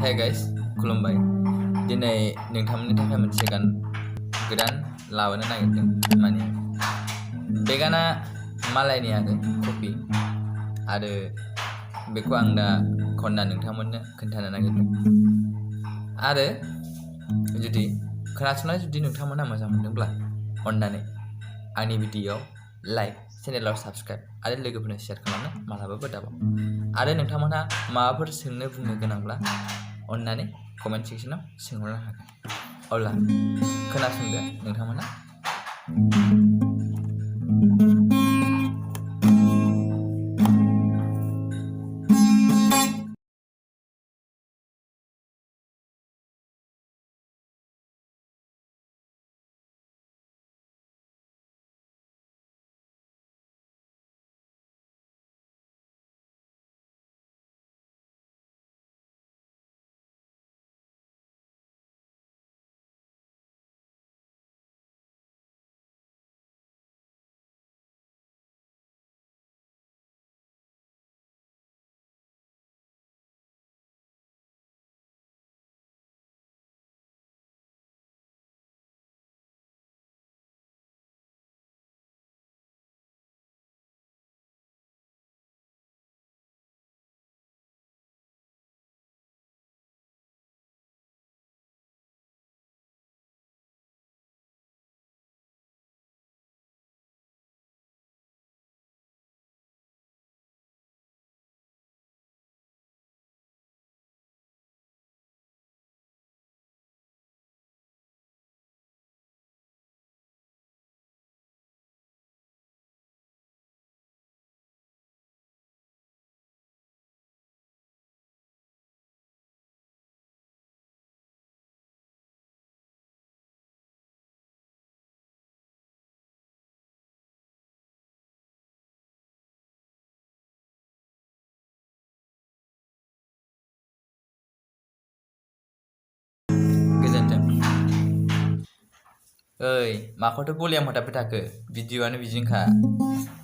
Hey guys, खुलुमबाय। दिनै नोंथांमोननि थाखाय मोनसे गान गोदान लाबोनो नागिरदों। माने बे गाना मालायनि कपि आरो बेखौ आं दा खनना नोंथांमोननो खोन्थानो नागिरदों। आरो जुदि खोनासंनाय नोंथांमोना मोजां मोनदोंब्ला अननानै आंनि भिडिअ'आव लाइक, चेनेलाव साबस्क्राइब आरो लोगोफोरनो शेयार खालामनो मालाबाबो दाबाव। आरो नोंथांमोनहा माबाफोर सोंनो बुंनो गोनांब्ला अननानै कमेन्ट सेक्सनाव सोंहरनो हागोन। अब्ला खोनासंदो नोंथांमोना। ओइ, माखौथो भलियाम होथाबबाय थाखो? भिडिअ'आनो बिदिनोखा।